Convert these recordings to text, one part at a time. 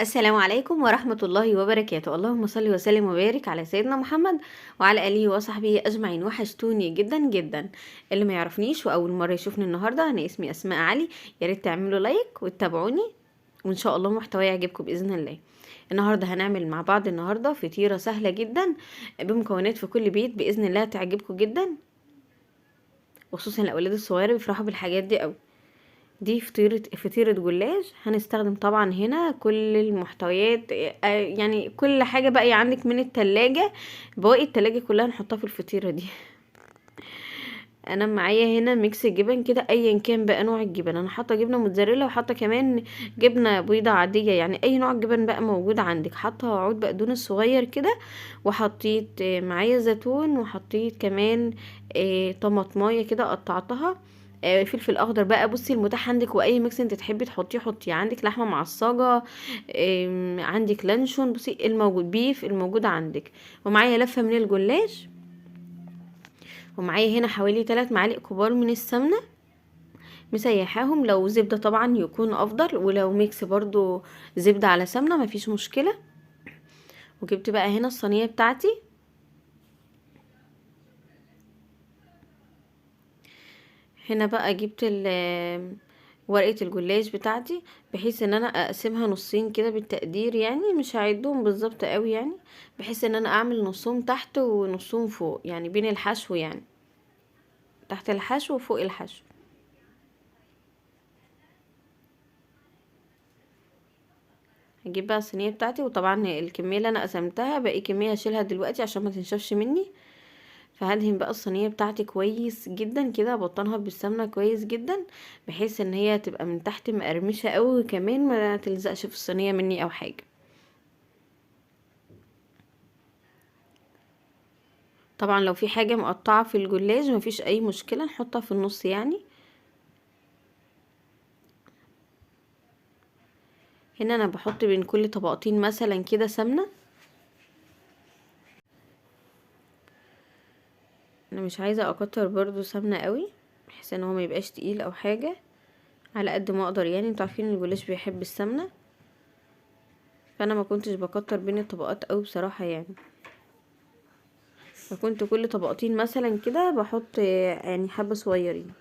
السلام عليكم ورحمة الله وبركاته. اللهم صل وسلم وبارك على سيدنا محمد وعلى آله وصحبه أجمعين. وحشتوني جدا جدا. اللي ما يعرفنيش وأول مرة يشوفني النهاردة، أنا اسمي أسماء علي. يا ريت تعملوا لايك وتتابعوني، وإن شاء الله محتوى يعجبكم بإذن الله. النهاردة هنعمل مع بعض فطيرة سهلة جدا بمكونات في كل بيت بإذن الله تعجبكم جدا، وخصوصا الأولاد الصغيرة بيفرحوا بالحاجات دي قوي. دي فطيرة جلاش. هنستخدم طبعا هنا كل المحتويات، يعني كل حاجة بقى عندك من التلاجة، بواقي التلاجة كلها نحطها في الفطيرة دي. انا معايا هنا ميكس جبن كده، ايا كان بقى نوع الجبن. انا حاطه جبنه موتزاريلا وحاطه كمان جبنه بيضه عاديه، يعني اي نوع جبن بقى موجود عندك. حاطه عود بقدونس صغير كده، وحطيت معايا زيتون، وحطيت كمان طماطمايه كده قطعتها، فلفل اخضر بقى. بصي المتاح عندك، واي ميكس انت تحبي تحطيه حطيه. عندك لحمه معصجه، عندك لانشون، بصي الموجود بيف الموجود عندك. ومعايا لفه من الجلاش، ومعايا هنا حوالي 3 معالق كبار من السمنة مسيحاهم. لو زبدة طبعا يكون افضل، ولو ميكس برضو زبدة على سمنة مفيش مشكلة. وجبت بقى هنا الصينية بتاعتي. هنا بقى جبت ورقة الجلاش بتاعتي، بحيث ان انا اقسمها نصين كده بالتقدير، يعني مش هعدهم بالظبط قوي يعني، بحيث ان انا اعمل نصهم تحت ونصهم فوق، يعني بين الحشو، يعني تحت الحشو وفوق الحشو. هجيب بقى الصينيه بتاعتي، وطبعا الكميه اللي انا قسمتها باقي كميه هشيلها دلوقتي عشان ما تنشفش مني. فهدهن بقى الصينيه بتاعتي كويس جدا كده، بطنها بالسمنه كويس جدا، بحيث ان هي تبقى من تحت مقرمشه قوي، وكمان ما تلزقش في الصينيه مني او حاجه. طبعا لو في حاجه مقطعه في الجلاج مفيش اي مشكله، نحطها في النص يعني. هنا انا بحط بين كل طبقتين مثلا كده سمنه. انا مش عايزه اكتر برضو سمنه قوي، بحيث ان هو ما يبقاش تقيل او حاجه، على قد ما اقدر. يعني انتوا عارفين الجلاش بيحب السمنه، فانا ما كنتش بكتر بين الطبقات قوي بصراحه يعني. فكنت كل طبقتين مثلا كده بحط يعني حبه صغيرين.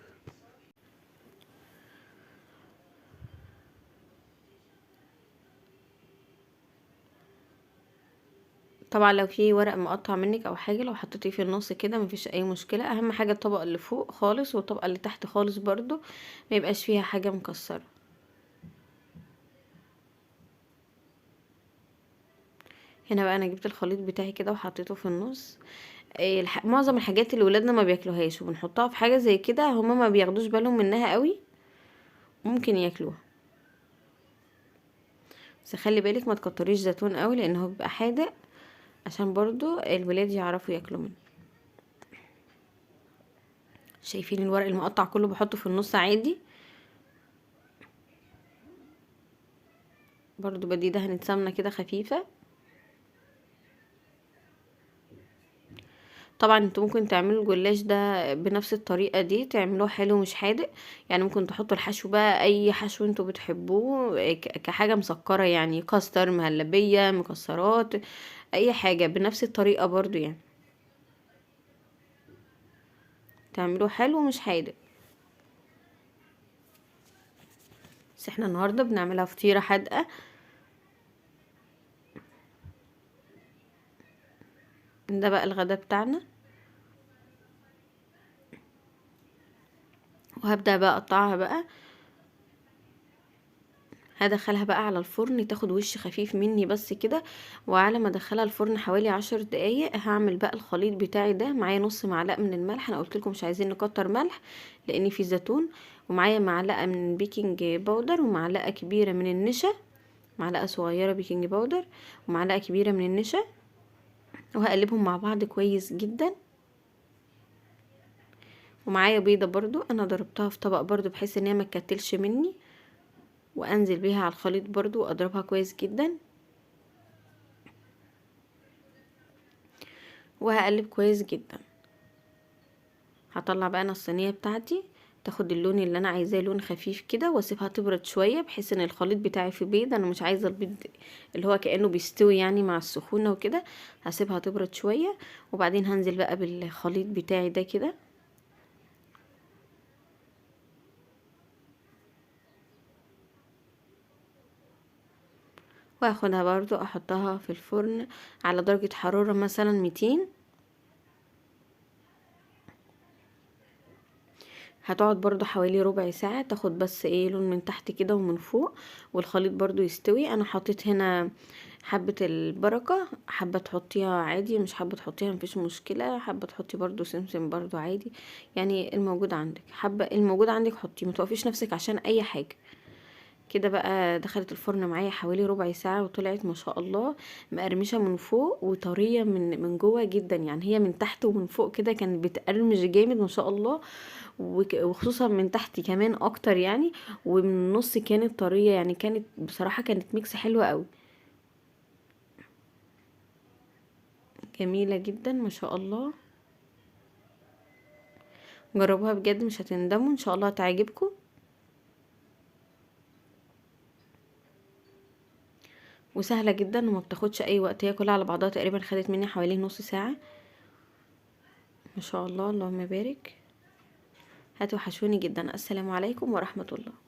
طبعا لو في ورق مقطع منك او حاجه، لو حطيتيه في النص كده مفيش اي مشكله. اهم حاجه الطبقه اللي فوق خالص والطبقه اللي تحت خالص برضو ما يبقاش فيها حاجه مكسره. هنا بقى انا جبت الخليط بتاعي كده وحطيته في النص. معظم الحاجات اللي ولادنا ما بياكلوهاش وبنحطها في حاجه زي كده، هما ما بياخدوش بالهم منها قوي، ممكن ياكلوها. بس خلي بالك ما تكتريش زيتون قوي، لان هو بيبقى حادق، عشان برضو الولاد يعرفوا ياكلوا منه. شايفين الورق المقطع كله بحطه في النص عادي. برضو بدي دهنة سمنة كده خفيفة. طبعا انتوا ممكن تعملوا الجلاش ده بنفس الطريقة دي، تعملوه حلو مش حادق. يعني ممكن تحطوا الحشو بقى اي حشو انتوا بتحبوه، كحاجة مسكرة، يعني كاستر، مهلبية، مكسرات، اي حاجة بنفس الطريقة برضو يعني. تعملوه حلو مش حادق. بس احنا النهاردة بنعملها فطيرة حادقة. ده بقى الغدا بتاعنا. وهبدأ بقى اقطعها بقى، هدخلها بقى على الفرن تاخد وش خفيف مني بس كده. وعلى ما ادخلها الفرن حوالي 10 دقايق، هعمل بقى الخليط بتاعي ده. معايا نص معلقه من الملح، انا قلت لكم مش عايزين نكتر ملح لان في زيتون. ومعايا معلقه من بيكنج باودر، ومعلقه كبيره من النشا، معلقه صغيره بيكنج باودر، ومعلقه كبيره من النشا. وهقلبهم مع بعض كويس جدا. ومعايا بيضه برضو انا ضربتها في طبق برضو، بحيث ان هي ما تكتلش مني. وانزل بيها على الخليط برضو واضربها كويس جدا. وهقلب كويس جدا. هطلع بقى انا الصينيه بتاعتي. تاخد اللون اللي انا عايزاه، لون خفيف كده، واسيبها تبرد شويه بحيث ان الخليط بتاعي في بيض. انا مش عايزه البيض اللي هو كانه بيستوي يعني مع السخونه وكده. هسيبها تبرد شويه وبعدين هنزل بقى بالخليط بتاعي ده كده. واخدها برضو احطها في الفرن على درجة حرارة مثلا 200. هتقعد برضو حوالي ربع ساعة، تاخد بس ايه لون من تحت كده ومن فوق، والخليط برضو يستوي. انا حطيت هنا حبة البركة، حابة تحطيها عادي، مش حابة تحطيها مفيش مشكلة. حابة تحطي برضو سمسم برضو عادي، يعني الموجود عندك. حابة الموجود عندك حطي، متوقفيش نفسك عشان اي حاجة. كده بقى دخلت الفرن معايا حوالي ربع ساعة وطلعت ما شاء الله مقرمشة من فوق وطرية من جوه جدا. يعني هي من تحت ومن فوق كده كانت بتقرمش جامد ما شاء الله، وخصوصا من تحت كمان اكتر يعني. ومن النص كانت طرية، يعني كانت بصراحة كانت ميكس حلوة قوي، جميلة جدا ما شاء الله. جربوها بجد مش هتندموا، ان شاء الله تعجبكم. وسهلة جدا وما بتاخدش اي وقت، هي كلها على بعضها تقريبا خدت مني حوالي نص ساعة. ما شاء الله اللهم بارك. هتوحشوني جدا. السلام عليكم ورحمة الله.